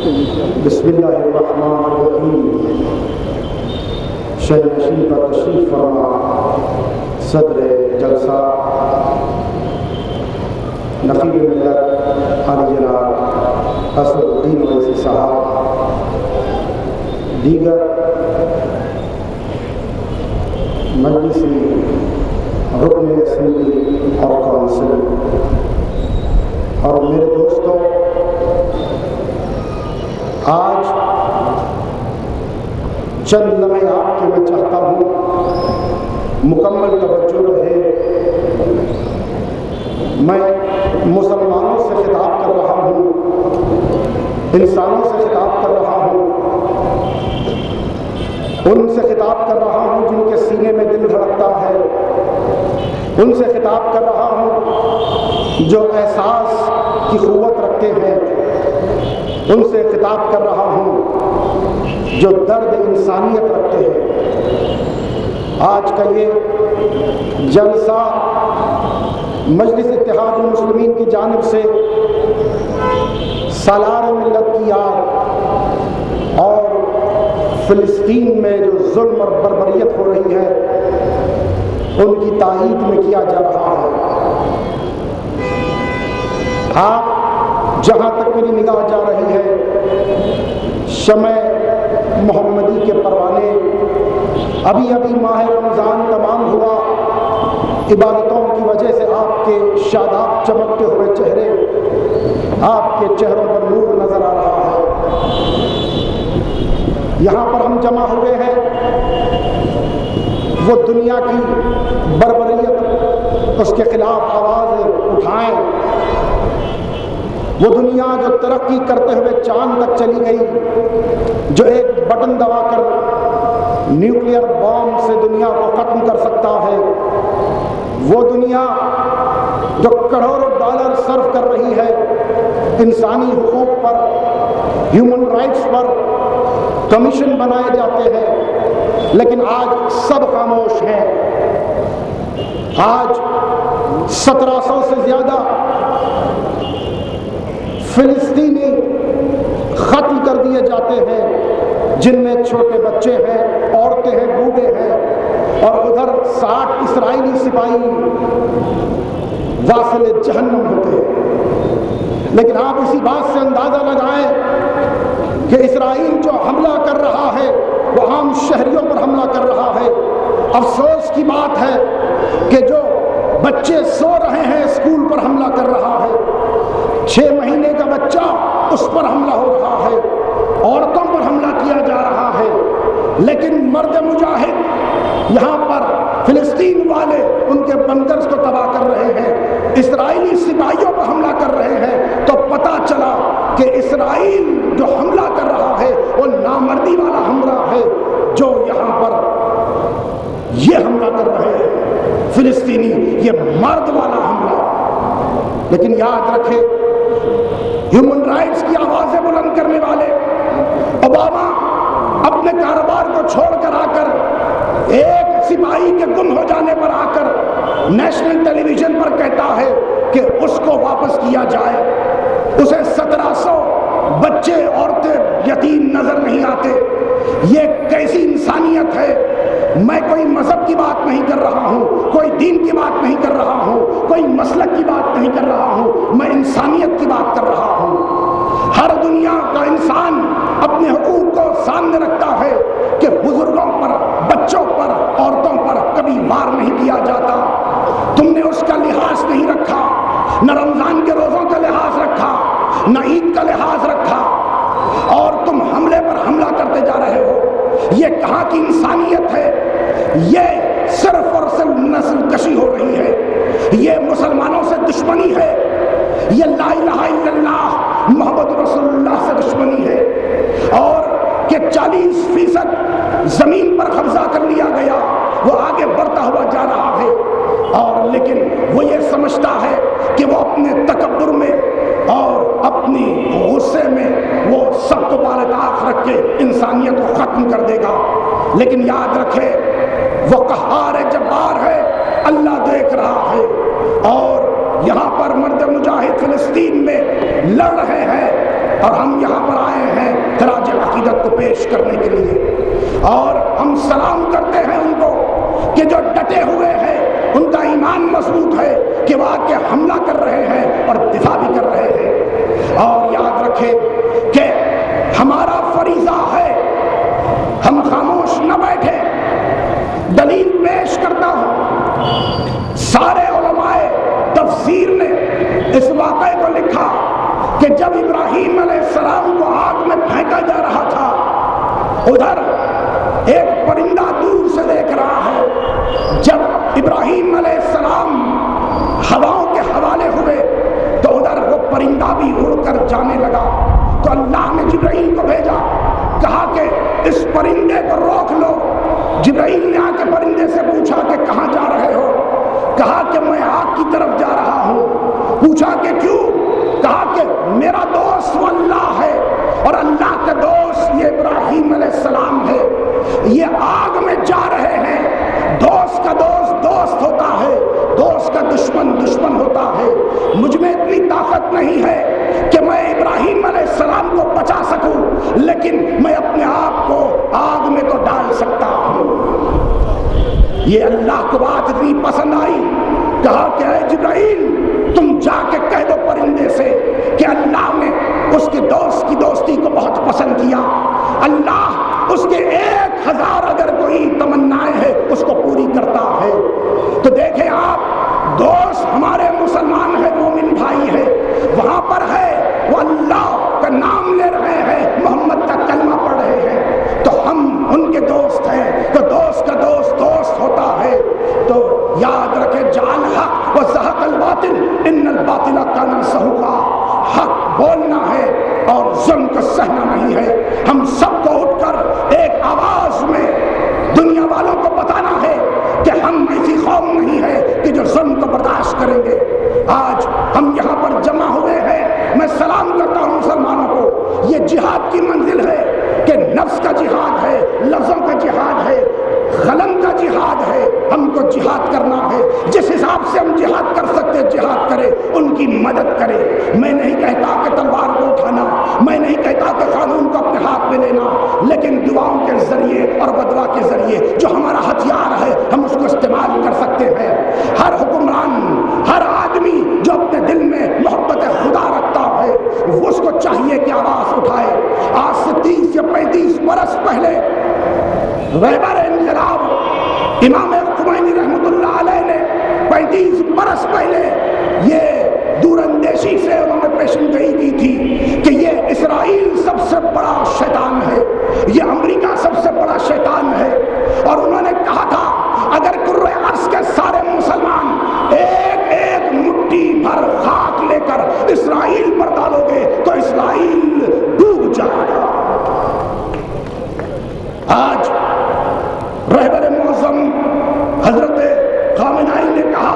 بسم اللہ الرحمن الرحیم. شہر نشین پر تشریف فرما صدر جلسہ نقیب ملت عالی جناب اسد الدین اویسی صاحب، دیگر مجلسی رکن اسمبلی اور کونسل اور میرے دوستوں، آج چند لمحے آپ کے میں چاہتا ہوں مکمل توجہ رہے. میں مسلمانوں سے خطاب کر رہا ہوں، انسانوں سے خطاب کر رہا ہوں، ان سے خطاب کر رہا ہوں جن کے سینے میں دل دھڑکتا ہے، ان سے خطاب کر رہا ہوں جو احساس کی قوت رکھتے ہیں، ان سے خطاب کر رہا ہوں جو درد انسانیت رکھتے ہیں. آج کا یہ جلسہ مجلس اتحاد المسلمین کی جانب سے سالار ملت کی یاد اور فلسطین میں جو ظلم اور بربریت ہو رہی ہے ان کی تائید میں کیا جا رہا ہے. آپ جہاں تک میری نگاہ جا رہی ہے، شمع محمدی کے پروانے، ابھی ابھی ماہ رمضان تمام ہوا، عبادتوں کی وجہ سے آپ کے شاداب چمکتے ہوئے چہرے، آپ کے چہروں پر نور نظر آ رہا ہے. یہاں پر ہم جمع ہوئے ہیں وہ دنیا کی بربریت اس کے خلاف آواز اٹھائیں، وہ دنیا جو ترقی کرتے ہوئے چاند تک چلی گئی، جو ایک بٹن دبا کر نیوکلیئر بام سے دنیا کو ختم کر سکتا ہے، وہ دنیا جو کروڑوں ڈالر صرف کر رہی ہے انسانی حقوق پر، ہیومن رائٹس پر، کمیشن بنائے جاتے ہیں، لیکن آج سب خاموش ہیں. آج 1700 سے زیادہ فلسطینی قتل کر دیے جاتے ہیں، جن میں چھوٹے بچے ہیں، عورتیں ہیں، بوڑھے ہیں، اور ادھر 60 اسرائیلی سپاہی واصل جہنم ہوتے ہیں. لیکن آپ اسی بات سے اندازہ لگائیں کہ اسرائیل جو حملہ کر رہا ہے وہ عام شہریوں پر حملہ کر رہا ہے. افسوس کی بات ہے کہ جو بچے سو رہے ہیں اسکول پر حملہ کر رہا ہے، 6 مہینے کا بچہ اس پر حملہ ہو رہا ہے، عورتوں پر حملہ کیا جا رہا ہے. لیکن مرد مجاہد یہاں پر فلسطین والے ان کے بنکرز کو تباہ کر رہے ہیں، اسرائیلی سپاہیوں پر حملہ کر رہے ہیں. تو پتہ چلا کہ اسرائیل جو حملہ کر رہا ہے وہ نامردی والا حملہ ہے، جو یہاں پر یہ حملہ کر رہے ہیں فلسطینی، یہ مرد والا حملہ. لیکن یاد رکھے، ہیومن رائٹس کی آوازیں بلند کرنے والے اوباما اپنے کاروبار کو چھوڑ کر آ کر ایک سپاہی کے گم ہو جانے پر آ کر نیشنل ٹیلی ویژن پر کہتا ہے کہ اس کو واپس کیا جائے. اسے 1700 بچے عورتیں یتیم نظر نہیں آتے. یہ کیسی انسانیت ہے؟ میں کوئی مذہب کی بات نہیں کر رہا ہوں، کوئی دین کی بات نہیں کر رہا ہوں، کوئی مسلک کی بات نہیں کر رہا ہوں، میں انسانیت کی بات کر رہا ہوں. ہر دنیا کا انسان اپنے حقوق کو سامنے رکھتا ہے کہ بزرگوں پر، بچوں پر، عورتوں پر کبھی وار نہیں کیا جاتا. تم نے اس کا لحاظ نہیں رکھا، نہ رمضان کے روزوں کا لحاظ رکھا، نہ عید کا لحاظ رکھا، اور تم حملے پر حملہ کرتے جا رہے ہو. یہ کہاں کی انسانیت ہے؟ یہ صرف اور صرف نسل کشی ہو رہی ہے، یہ مسلمانوں سے دشمنی ہے، یہ لا الہ الا اللہ محمد رسول اللہ سے دشمنی ہے. اور کہ 40% زمین پر قبضہ کر لیا گیا، وہ آگے بڑھتا ہوا جا رہا ہے. اور لیکن وہ یہ سمجھتا ہے کہ وہ اپنے تکبر میں اور اپنی غصے میں وہ سب کو بالطاق رکھ کے انسانیت کو ختم کر دے گا. لیکن یاد رکھے، وہ قہار ہے، جبار ہے، اللہ دیکھ رہا ہے. اور یہاں پر مرد مجاہد فلسطین میں لڑ رہے ہیں اور ہم یہاں پر آئے ہیں خراج عقیدت کو پیش کرنے کے لیے، اور ہم سلام کرتے ہیں ان کو کہ جو ڈٹے ہوئے ہیں، ان کا ایمان مضبوط ہے کہ وہ آ کے حملہ کر رہے ہیں اور دفاع بھی کر رہے ہیں۔ اور یاد رکھیں کہ ہمارا فریضہ ہے، ہم خاموش نہ بیٹھے۔ دلیل پیش کرتا ہوں، سارے علماء تفسیر نے اس واقعے کو لکھا کہ جب ابراہیم علیہ السلام کو آگ میں پھینکا جا رہا تھا، ادھر ایک پرندہ دور سے دیکھ رہا ہے۔ جب ابراہیم علیہ السلام ہواؤں کے حوالے ہوئے تو ادھر وہ پرندہ بھی اڑ کر جانے لگا، تو اللہ نے جبرائیل کو بھیجا، کہا کہ اس پرندے کو روک لو۔ جبرائیل نے آ کے پرندے سے پوچھا کہ کہاں جا رہے ہو؟ کہا کہ میں آگ کی طرف جا رہا ہوں۔ پوچھا کہ کیوں؟ کہا کہ میرا دوست وہ اللہ ہے، اور اللہ کا دوست یہ ابراہیم علیہ السلام ہے، یہ آگ میں جا رہے ہیں۔ دوست کا دوست دوست ہوتا ہے، دوست کا دشمن دشمن ہوتا ہے۔ مجھ میں اتنی طاقت نہیں ہے کہ میں ابراہیم علیہ السلام کو بچا سکوں، لیکن میں اپنے آپ کو آگ میں تو ڈال سکتا ہوں۔ یہ اللہ کو بات اتنی پسند آئی، کہا کہ اے جبرائیل تم جا کے کہہ دو پرندے سے کہ اللہ نے اس کے دوست کی دوستی کو بہت پسند کیا، اللہ اس کے 1000 اگر کوئی تمنائیں ہیں اس کو پوری کرتا ہے۔ تو دیکھیں آپ، دوست ہمارے مسلمان ہے، مومن بھائی ہے، وہاں پر ہے وہ اللہ کا نام لے رہے ہیں، محمد کا کلمہ پڑھ رہے ہیں، تو ہم ان کے دوست ہیں۔ تو دوست کا دوست دوست ہوتا ہے۔ تو یاد رکھے، جعل حق و زہق الباطل ان الباطل کان زہوقا، حق بولنا ہے اور ظلم کو سہنا نہیں ہے۔ ہم سب کو اٹھ کر ایک آواز میں دنیا والوں کو بتانا ہے کہ ہم ایسی قوم نہیں ہے کہ جو ظلم کو برداشت کریں گے۔ آج ہم یہاں پر جمع ہوئے ہیں، میں سلام کرتا ہوں مسلمانوں کو۔ یہ جہاد کی منزل ہے کہ نفس کا جہاد ہے، لفظوں کا جہاد ہے، قلم کا جہاد ہے۔ ہم کو جہاد کرنا ہے، جس حساب سے ہم جہاد کر سکتے جہاد کرے، ان کی مدد کرے۔ میں نہیں کہتا کہ تلوار کو اٹھانا، میں نہیں کہتا کہ قانون کو اپنے ہاتھ میں لینا، لیکن دعاؤں کے ذریعے اور بدعا کے ذریعے جو ہمارا ہتھیار ہے ہم اس کو استعمال کر سکتے ہیں۔ ہر حکمران، ہر آدمی جو اپنے دل میں محبت خدا رکھتا ہے، وہ اس کو چاہیے کہ آواز اٹھائے۔ آج سے 30 یا 35 برس پہلے رہبر انقلاب امام خمینی رحمۃ اللہ علیہ نے 35 برس پہلے یہ دور اندیشی سے انہوں نے پیشن گوئی کی تھی کہ یہ اسرائیل سب سے بڑا شیطان ہے، یہ امریکہ سب سے بڑا شیطان ہے، اور انہوں نے کہا تھا اگر کرۂ ارض کے سارے مسلمان ایک ایک مٹھی بھر خاک لے کر اسرائیل پر ڈالو گے تو اسرائیل ڈوب جائے گا۔ آج رہبر معظم حضرت خامنہئی نے کہا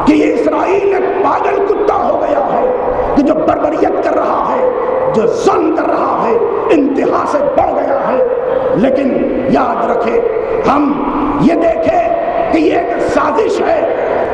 کہ یہ اسرائیل ایک پاگل کتا ہو گیا ہے کہ جو بربریت کر رہا ہے، جو ظلم کر رہا ہے، انتہا سے بڑھ گیا ہے۔ لیکن یاد رکھے، ہم یہ دیکھیں کہ یہ ایک سازش ہے،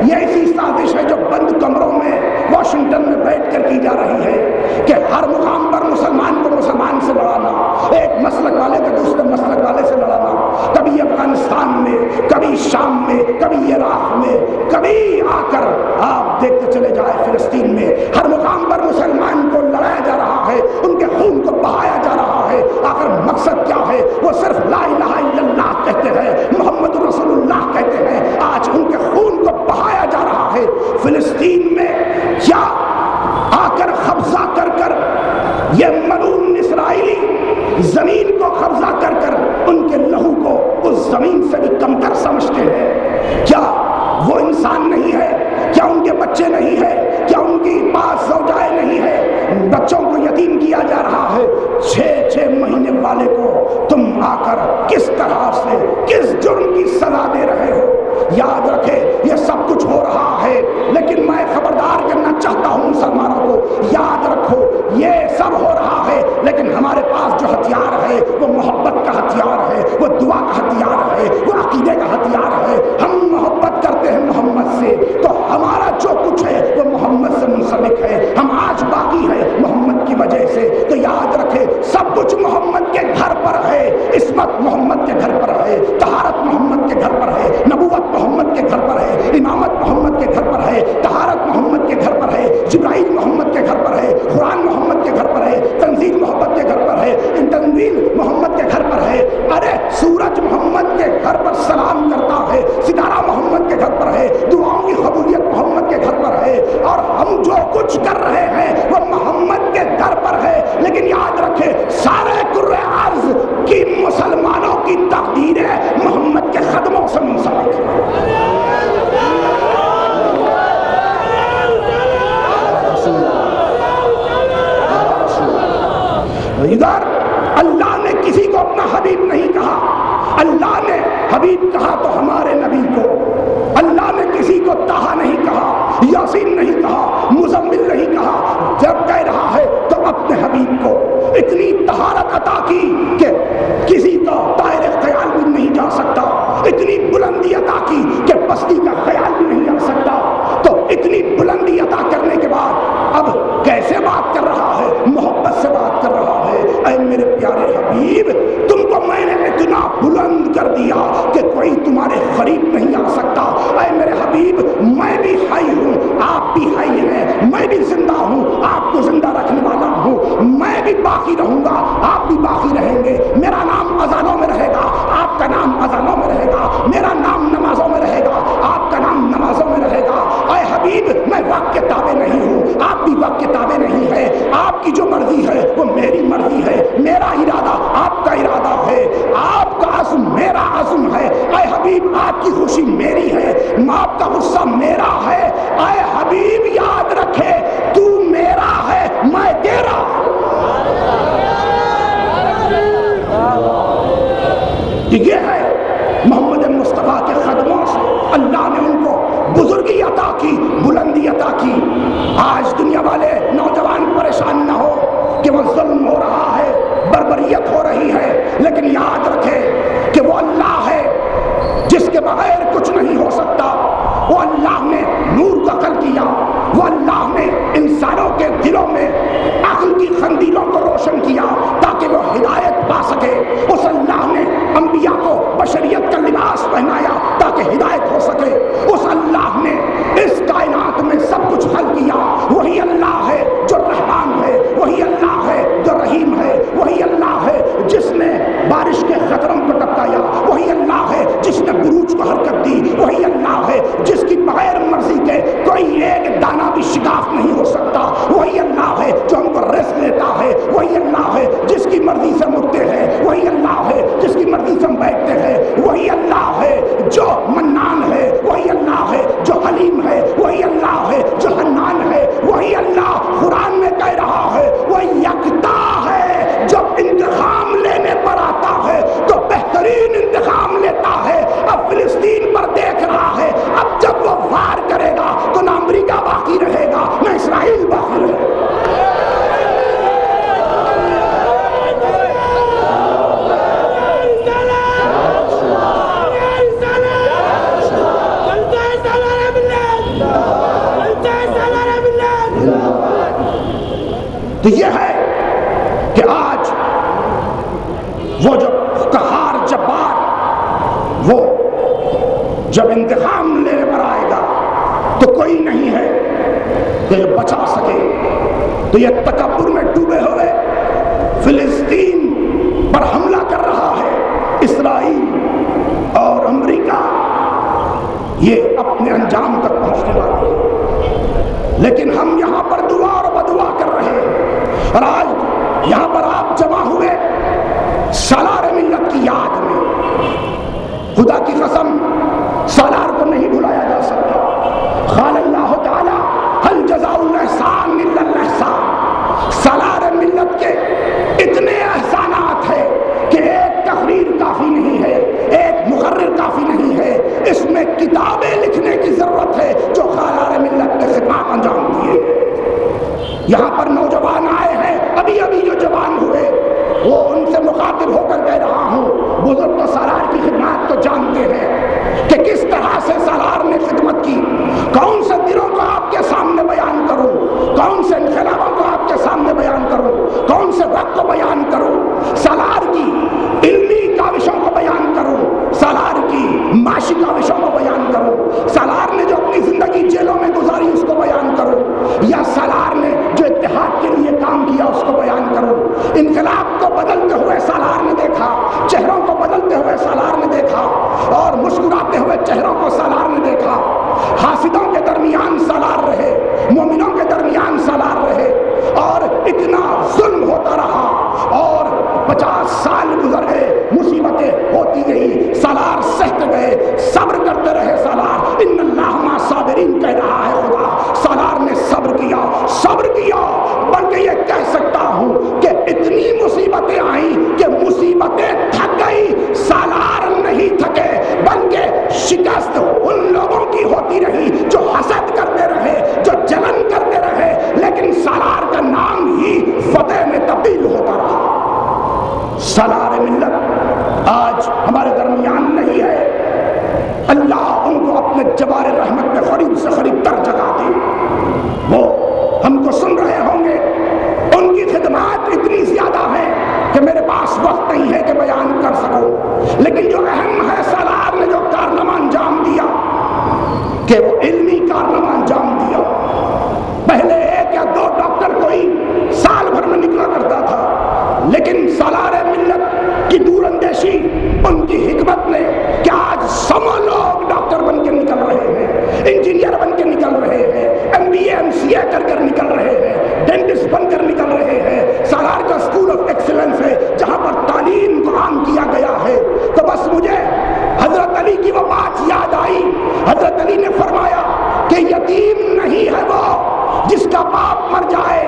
یہ ایسی سازش ہے جو بند کمروں میں واشنگٹن میں بیٹھ کر کی جا رہی ہے کہ ہر مقام پر مسلمان کو مسلمان سے لڑانا، ایک مسلک والے کو دوسرے مسلک والے سے لڑانا، کبھی افغانستان میں، کبھی شام میں، کبھی عراق میں، کبھی آ کر آپ دیکھتے چلے جائے فلسطین میں، ہر مقام پر مسلمان کو لڑایا جا رہا ہے، ان کے خون کو بہایا جا رہا ہے۔ آخر مقصد کیا ہے؟ وہ صرف لا الہ الا اللہ کہتے ہیں، محمد رسول اللہ کہتے ہیں۔ آج ان کے خون کو بہایا جا رہا ہے فلسطین میں۔ کیا آ کر قبضہ کر کر یہ ملعون اسرائیلی زمین کو قبضہ کر کر ان کے لہو کو اس زمین سے بھی کم تر سمجھتے ہیں؟ کیا وہ انسان نہیں ہے؟ کیا ان کے بچے نہیں ہیں؟ کیا ان کی پاس زوجائیں نہیں ہیں؟ بچوں کو یتیم کیا جا رہا ہے، 6 مہینے والے کو تم آ کر کس طرح سے، کس جرم کی سزا دے رہے ہو؟ یاد رکھے، یہ سب کچھ ہو رہا ہے، لیکن میں خبردار کرنا چاہتا ہوں مسلمانوں کو، یاد رکھو یہ سب ہو رہا ہے، لیکن ہمارے پاس جو ہتھیار ہے وہ محبت کا ہتھیار ہے، وہ دعا کا ہتھیار ہے، وہ عقیدے کا ہتھیار ہے۔ ہم محبت کرتے ہیں محمد سے، تو ہمارا جو کچھ ہے وہ محمد سے منسلک ہے۔ ہم آج باقی ہے محمد کی وجہ سے، تو یاد رکھے سب کچھ محمد کے گھر پر ہے، عصمت محمد کے گھر پر ہے، طہارت محمد کے گھر پر ہے، نبوت محمد کے گھر پر ہے، امامت محمد کے گھر پر ہے، طہارت محمد کے گھر پر ہے، جبرائیل محمد کے گھر پر ہے، قرآن محمد کے گھر پر ہے، تنزیل محمد کے گھر پر ہے، تنزیل محمد کے گھر پر ہے، ارے سورج محمد کے گھر پر سلام کرتا ہے، ستارہ محمد کے گھر پر ہے، دعاؤں کی قبولیت محمد کے گھر پر ہے، اور ہم جو کچھ کر رہے ہیں وہ محمد کے گھر پر ہے۔ لیکن یاد رکھے سارے کرۂ ارض کی مسلمانوں کی تقدیریں محمد کے قدموں سے منسلک ہیں۔ ادھر اللہ نے کسی کو اپنا حبیب نہیں کہا، اللہ نے حبیب کہا تو ہمارے نبی کو، اللہ نے کسی کو طٰہٰ نہیں کہا، یاسین نہیں کہا، مزمل نہیں کہا، جب کہہ رہا ہے تو اپنے حبیب کو اتنی طہارت عطا کی کہ کسی کا دائرے خیال بھی نہیں جا سکتا، اتنی بلندی عطا کی کہ پستی کا خیال بھی نہیں آ سکتا۔ تو اتنی بلندی عطا کرنے کے بعد اب کیسے بات کر رہا ہے؟ محبت سے بات کر رہا ہے۔ اے میرے پیارے حبیب، تم کو میں نے اتنا بلند کر دیا کہ کوئی تمہارے قریب نہیں آ سکتا۔ اے میرے حبیب، میں بھی حی ہوں، آپ بھی حی ہیں، میں بھی زندہ ہوں، آپ کو زندہ رکھنے والا ہوں، میں بھی باقی رہوں گا، آپ بھی باقی رہیں گے، میرا نام اذانوں میں رہے گا، آپ کا نام اذانوں میں رہے گا، میرا نام نمازوں میں رہے گا، آپ کا نام نمازوں میں رہے گا۔ اے حبیب، میں وقت کے تابع نہیں ہوں، آپ بھی وقت کے تابع نہیں ہے، آپ کی جو مرضی ہے وہ میری مرضی ہے، میرا ارادہ آپ کا ارادہ ہے، آپ کا عزم میرا عزم ہے۔ اے حبیب، آپ کی خوشی میری ہے، آپ کا غصہ میرا ہے۔ اے حبیب، یاد رکھے تو میرا ہے، میں تیرا۔ یہ ہے محمد مصطفیٰ کے قدموں سے اللہ نے ان کو بزرگی عطا کی، بلندی عطا کی۔ آج دنیا والے نوجوان پریشان نہ ہو کہ وہ ظلم ہو رہا ہے، بربریت ہو رہی ہے، لیکن یاد رکھے کہ وہ اللہ ہے جس کے بغیر کچھ نہیں ہو سکتا۔ وہ اللہ نے نور کو عقل کیا، وہ اللہ نے انسانوں کے دلوں میں عقل کی قندیلوں کو روشن کیا تاکہ وہ ہدایت پا سکے۔ اس اللہ نے انبیاء کو بشریت کا لباس پہنایا تاکہ ہدایت ہو سکے۔ اس اللہ نے اس کائنات میں سب کچھ خلق کیا۔ وہی اللہ ہے جو رحمان ہے، وہی اللہ ہے جو رحیم ہے، وہی اللہ ہے جس نے بارش کے قطروں کو ٹپکایا، وہی اللہ ہے جس نے بروج کو حرکت دی، وہی اللہ ہے جس کی بغیر مرضی کے کوئی ایک دانہ بھی شگاف نہیں ہو سکتا، وہی اللہ ہے جو ہم کو رزق لیتا ہے، وہی اللہ ہے جس کی مرضی سے مڑتے ہیں، وہی اللہ ہے جس کی مرضی سے ہم بیٹھتے ہیں، وہی اللہ ہے جو منان ہے، وہی اللہ ہے جو حلیم ہے، وہی اللہ ہے جو حنان ہے، وہی اللہ قرآن میں کہہ رہا ہے وہ یکتا ہے، جب انتقام لینے پر آتا ہے تو بہترین انتقام لیتا ہے۔ اب فلسطین پر دیکھ رہا ہے، اب جب وہ وار کرے گا تو نہ امریکہ باقی رہے گا نہ اسرائیل باقی رہے گا۔ تو یہ ہے کہ آج وہ جو قہار جبار وہ جب انتقام لینے پر آئے گا تو کوئی نہیں ہے کہ بچا سکے۔ تو یہ تکبر میں ڈوبے ہوئے فلسطین پر حملہ کر رہا ہے اسرائیل اور امریکہ، یہ اپنے انجام تک پہنچنے والے ہیں، لیکن ہم یہاں پر دعا اور بدعا کر رہے ہیں۔ اور آج یہاں پر آپ جمع ہوئے سالار ملت کی یاد میں، خدا کی قسم سالار کو نہیں بلایا جا سکتا۔ قال اللہ تعالی هل جزاء الاحسان الا الاحسان۔ سالار ملت کے اتنے احسانات ہیں کہ ایک تقریر کافی نہیں ہے، ایک مقرر کافی نہیں ہے، اس میں کتابیں لکھنے کی ضرورت ہے جو سالار ملت نے خدمات انجام دیے۔ یہاں پر نوجوان آئے ہیں، ابھی ابھی جو جوان ہوئے وہ ان سے مخاطب ہو کر گئے انقلاب کو بدلتے ہوئے سالار نے دیکھا، چہروں کو بدلتے ہوئے سالار نے دیکھا، اور مسکراتے ہوئے چہروں کو سالار نے دیکھا۔ حاسدوں کے درمیان سالار رہے، مومنوں کے درمیان سالار رہے، اور اتنا ظلم ہوتا رہا، اور 50 سال گزر گئے، مصیبتیں ہوتی گئی، سالار سہتے گئے، صبر کرتے رہے سالار۔ ان اللہ مع صابرین کہہ رہا ہے خدا، سالار نے صبر کیا، صبر کیا، بلکہ یہ کہہ سکتا ہوں کہ اتنی مصیبتیں آئیں کہ مصیبتیں تھک گئی، سالار نہیں تھکے، بلکہ شکست ان لوگوں کی ہوتی رہی جو حسد کرتے رہے، جو جلن کرتے رہے، لیکن سالار کا نام ہی فتح میں تبدیل ہوتا رہا۔ سالار ملت آج ہمارے درمیان نہیں ہے، اللہ ان کو اپنے جبار رحمت میں قریب سے قریب تر جگہ دے۔ وہ ہم کو سن رہے ہوں گے، ان کی خدمات اتنی زیادہ ہے کہ میرے پاس وقت نہیں ہے کہ بیان کر سکوں، لیکن جو اہم ہے، سالار نے جو کارنامہ انجام دیا کہ وہ علمی کارنامہ انجام دیا۔ پہلے 1 یا 2 ڈاکٹر کوئی سال بھر میں نکلا کرتا تھا، لیکن سالار ملت کی دور اندیشی، ان کی حکمت نے کہ آج 100 لوگ ڈاکٹر بن کے نکل رہے ہیں، انجینئر بن کے نکل رہے ہیں، MBA MCA کر کر نکل رہے ہیں، ڈینٹسٹ بن کر نکل رہے ہیں۔ سالار کا اسکول آف ایکسلنس ہے جہاں پر تعلیم کو عام کیا گیا ہے۔ تو بس مجھے حضرت علی کی وہ بات یاد آئی، حضرت علی نے فرمایا کہ یتیم نہیں ہے وہ جس کا باپ مر جائے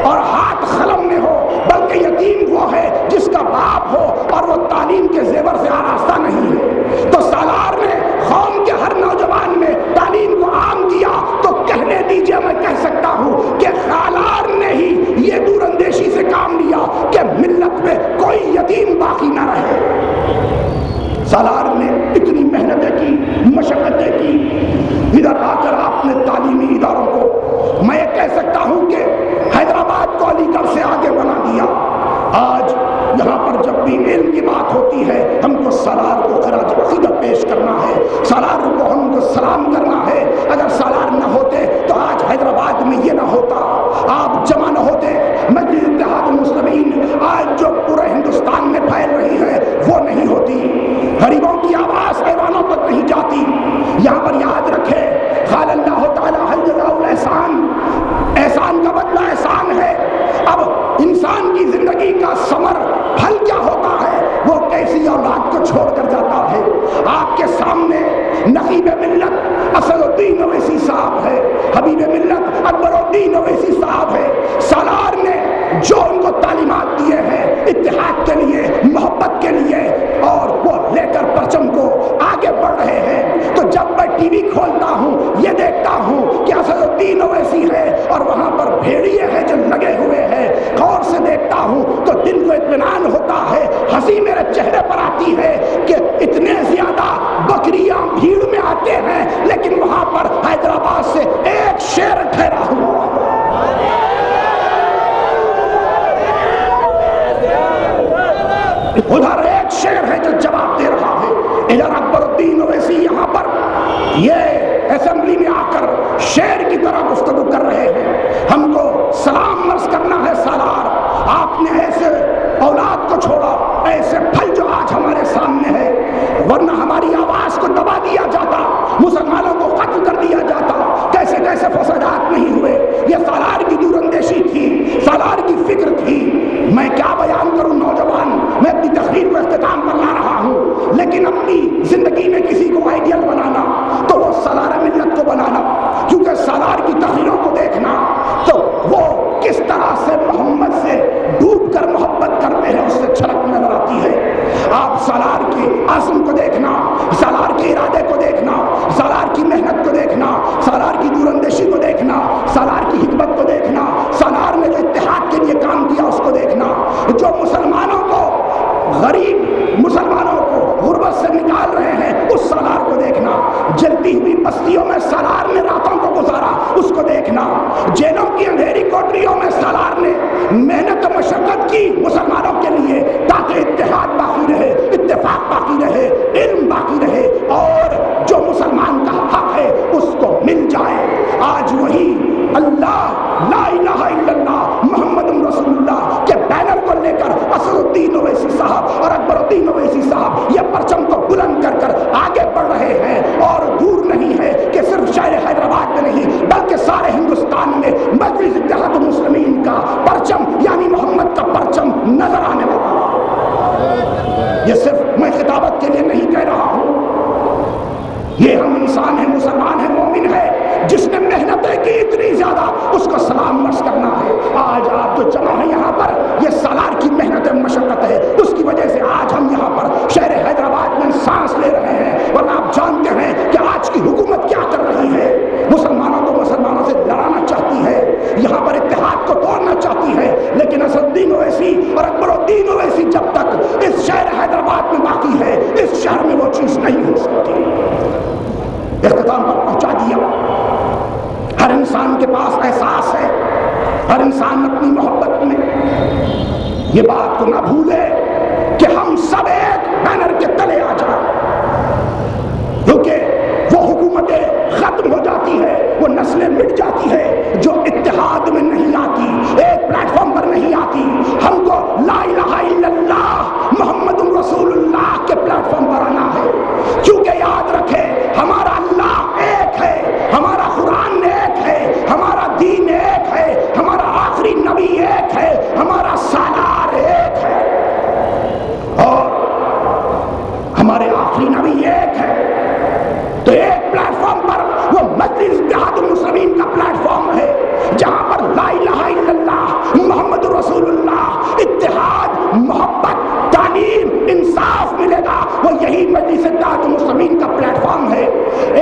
اور ہاتھ قلم میں ہو، بلکہ یتیم وہ ہے جس کا باپ ہو اور وہ تعلیم کے زیور سے آراستہ نہیں ہے۔ تو سالار نے قوم کے ہر نوجوان میں تعلیم کو عام کیا، تو کہنے دیجئے میں کہہ سکتا ہوں کہ سالار نے ہی یہ دور اندیشی سے کام لیا کہ ملت میں کوئی یتیم باقی نہ رہے۔ سالار نے اتنی محنتیں کی، مشقتیں کی، ادھر آ کر آپ نے تعلیمی اداروں کو، میں یہ کہہ سکتا ہوں کہ حیدرآباد کو علی گڑھ سے آگے بنا دیا۔ آج یہاں پر جب بھی علم کی بات ہوتی ہے، ہم کو سالار کو خراج عقیدت پیش کرنا ہے، سالار کو ہم کو سلام کرنا ہے۔ اگر سالار نہ ہوتے تو آج حیدرآباد میں یہ نہ ہوتا، آپ جمع نہ ہوتے، مجلس اتحاد المسلمین آج جو پورے ہندوستان میں پھیل رہی ہے وہ نہیں ہوتی، غریبوں کی آواز ایوانوں تک نہیں جاتی۔ یہاں پر یاد رکھے، قال اللہ تعالی هل جزاء الاحسان، احسان کا بدلہ احسان ہے۔ اب انسان کی زندگی کا ثمر پھل کیا ہوتا ہے؟ وہ کیسی اولاد کو چھوڑ کر جاتا ہے۔ آپ کے سامنے نقیب ملت اسد الدین اویسی صاحب ہے، حبیب ملت اکبر الدین اویسی صاحب ہے۔ سالار نے جو ان کو تعلیمات دیے ہیں اتحاد کے لیے، محبت کے لیے، اور وہ لے کر پرچم کو آگے بڑھ رہے ہیں۔ تو جب میں ٹی وی کھولتا ہوں یہ دیکھتا ہوں کہ اسد الدین اویسی ہے اور وہاں پر بھیڑیے ہیں جو لگے ہوئے ہیں، غور سے دیکھتا ہوں تو دل کو اطمینان ہوتا ہے، ہنسی میرے چہرے پر آتی ہے کہ اتنے زیادہ بکریاں بھیڑ میں آتے ہیں، لیکن وہاں پر حیدرآباد سے ایک شیر ٹھہرا ہوا۔ ادھر ایک شیر ہے جو جواب دے رہا ہے، ادھر اکبر الدین اویسی یہاں پر یہ اسمبلی میں آ کر شیر کی طرح گفتگو کر رہے ہیں۔ ہم کو سلام عرض کرنا ہے سالار، آپ نے ایسے اولاد کو چھوڑا، ایسے پھل جو آج ہمارے سامنے ہے، ورنہ ہماری آواز کو دبا دیا جاتا، مسلمانوں کو قتل کر دیا جاتا، کیسے کیسے فسادات نہیں ہوئے۔ یہ سالار کی دور اندیشی تھی، سالار کی فکر تھی۔ میں کیا بیان کروں نوجوان، میں اپنی تقریر کو اختتام پر لا رہا ہوں، لیکن اپنی زندگی میں کسی کو آئیڈیل بنانا تو وہ سالار ملت کو بنانا، کیونکہ سالار کی تقریروں کو دیکھنا تو وہ کس طرح سے محمد سے ڈوب کر محبت کرتے ہیں، اس سے چھلک نظر آتی ہے۔ آپ سالار کے عزم کو دیکھنا، سالار کے ارادے کو دیکھنا، سالار کی محنت کو دیکھنا، سالار کی دور اندیشی کو دیکھنا، سالار کی حکمت کو دیکھنا، سالار نے جو اتحاد کے لیے کام کیا اس کو دیکھنا، جو مسلمانوں کو، غریب مسلمانوں کو غربت سے نکال رہے ہیں اس سالار کو دیکھنا، جلتی ہوئی بستیوں میں سالار نے راتوں کو گزارا اس کو دیکھنا، جیلوں کی اندھیری کوٹریوں میں سالار نے محنت و مشقت کی مسلمانوں کے لیے تاکہ اتحاد باقی رہے، اتفاق باقی رہے، علم باقی رہے، اور جو مسلمان کا حق ہے اس کو مل جائے۔ آج وہی اللہ لا الہ الا اللہ محمد رسول اللہ کے بینر کو لے کر نظر آنے والا ہے۔ یہ صرف میں خطابت کے لیے نہیں کہہ رہا ہوں، یہ ہم انسان ہیں، مسلمان ہیں، مومن ہے، جس نے محنتیں کی اتنی زیادہ، اس کو سلام عرض کرنا ہے۔ آج آپ جو جمع ہیں یہاں پر، یہ سالار کی محنت مشقت ہے، اس کی وجہ سے آج ہم یہاں پر شہر حیدرآباد میں سانس لے رہے ہیں، ورنہ آپ جانتے ہیں کہ آج کی حکومت کیا کر رہی ہے۔ مسلمانوں کو مسلمانوں سے لڑانا چاہتی ہے، یہاں پر اتحاد کو توڑنا چاہتی ہے، لیکن اسدالدین اویسی اور اکبر الدین اویسی جب تک اس شہر حیدرآباد میں باقی ہے، اس شہر میں وہ چیز نہیں ہو سکتی۔ اختتام پر پہنچا دیا۔ ہر انسان کے پاس احساس ہے، ہر انسان اپنی محبت میں یہ بات کو نہ بھولے کہ ہم سب ایک بینر کے تلے آ جائیں، کیونکہ وہ حکومتیں ختم ہو جاتی ہے، وہ نسلیں مٹ جاتی ہے جو اتحاد میں نہیں آتی، ایک پلیٹ فارم پر نہیں آتی۔ ہم کو لا الہ الا اللہ محمد رسول اللہ کے پلیٹ فارم پر آنا ہے، کیونکہ یاد رکھے ہمارا اللہ ایک ہے، ہمارا قرآن ایک ہے، ہمارا دین ایک ہے، ہمارا آخری نبی ایک ہے، ہمارا سالار ایک ہے، اور ہمارے آخری نبی ایک ہے۔ تو ایک پلیٹ فارم پر وہ مجلس اتحاد المسلمین کا پلیٹ فارم ہے، جہاں پر لا الہ الا اللہ محمد رسول اللہ، اتحاد، محبت، تعلیم، انصاف ملے گا، وہ یہی مجلس اتحاد المسلمین کا پلیٹ فارم ہے۔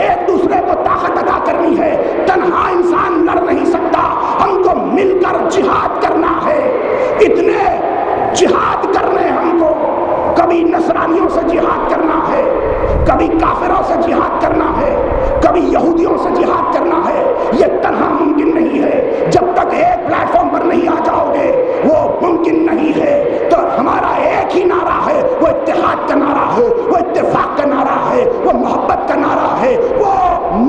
ایک دوسرے کو طاقت عطا کرنی ہے، تنہا انسان لڑ نہیں سکتا، ہم کو مل کر جہاد کرنا ہے۔ اتنے جہاد کرنے ہم کو، کبھی نصرانیوں سے جہاد کرنا ہے، کبھی کافروں سے جہاد کرنا ہے، کبھی یہودیوں سے جہاد کرنا ہے، یہ تنہا ممکن نہیں ہے۔ جب تک ایک پلیٹ فارم پر نہیں آ جاؤ گے وہ ممکن نہیں ہے۔ تو ہمارا ایک ہی نعرہ ہے، وہ اتحاد کا نعرہ ہے، وہ اتفاق کا نعرہ ہے، وہ محبت کا نعرہ ہے، وہ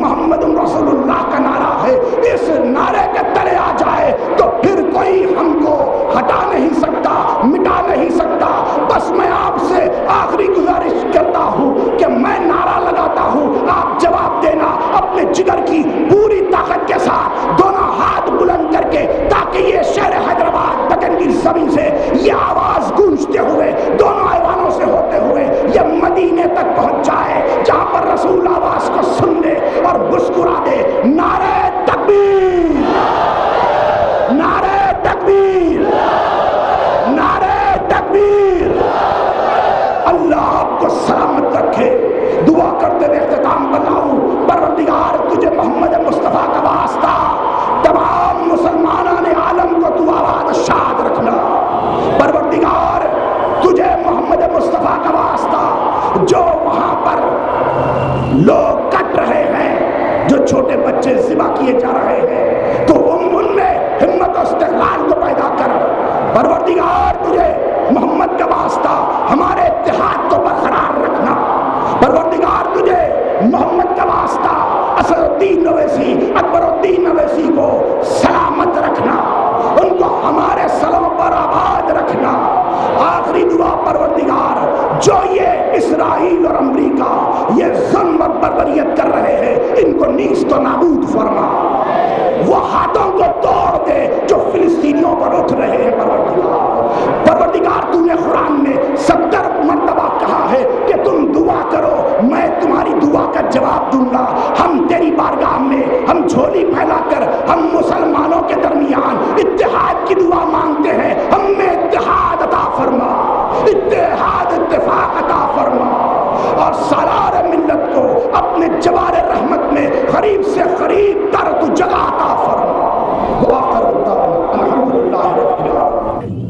محمد رسول اللہ کا نعرہ ہے۔ اس نعرے کے تلے آ جائے تو پھر کوئی ہم کو ہٹا نہیں سکتا، مٹا نہیں سکتا۔ بس میں آپ سے آخری گزارش کرتا ہوں کہ میں نعرہ لگاتا ہوں، آپ جواب دینا اپنے جگر کی پوری طاقت کے ساتھ، دونوں ہاتھ بلند کر کے، تاکہ یہ شہر حیدرآباد دکن کی زمین سے یہ آواز گونجتے ہوئے، دونوں ایوانوں سے ہوتے ہوئے یہ مدینے تک پہنچ جائے، جہاں پر رسول آواز کو سن لے اور مسکرا دے، نعرہ تکبیر، نعرہ تکبیر، نعرہ تکبیر۔ اللہ آپ کو سلامت رکھے۔ دعا کرتے ہوئے اختتام بتاؤں، پروردگار تجھے محمد مصطفیٰ کا واسطہ، تمام مسلمانان عالم کو تو آباد شاد رکھنا۔ پروردگار تجھے محمد مصطفیٰ کا واسطہ، جو وہاں پر لوگ کٹ رہے ہیں، جو چھوٹے بچے ذبح کیے جا رہے ہیں، تو ان میں ہمت و استقلال کو پیدا کر۔ پروردگار تجھے محمد کا واسطہ ہمارے اتحاد کو برقرار رکھنا۔ پروردگار تجھے محمد کا واسطہ اسد الدین اویسی، اکبر الدین اویسی کو سلامت رکھنا، ان کو ہمارے سروں پر آباد رکھنا۔ آخری دعا پروردگار، جو یہ اسرائیل اور امریکہ یہ ظلم اور بربریت کر رہے ہیں، ان کو نیست و نابود فرما، وہ ہاتھوں کو توڑ دے جو فلسطینیوں پر اٹھ رہے ہیں۔ پروردگار تو نے قرآن میں 70 مرتبہ کہا ہے کہ تم دعا کرو، میں تمہاری دعا کا جواب دوں گا۔ ہم تیری بارگاہ میں ہم جھولی پھیلا کر ہم مسلمانوں کے درمیان اتحاد کی دعا مانگتے ہیں، ہم میں اتحاد عطا فرما، اتحاد اتفاق عطا فرما، اور سالار ملت کو اپنے جوار رحمت میں قریب سے قریب تر تو جگہ عطا فرما۔ وآخر دعوانا الحمدللہ رب العالمین۔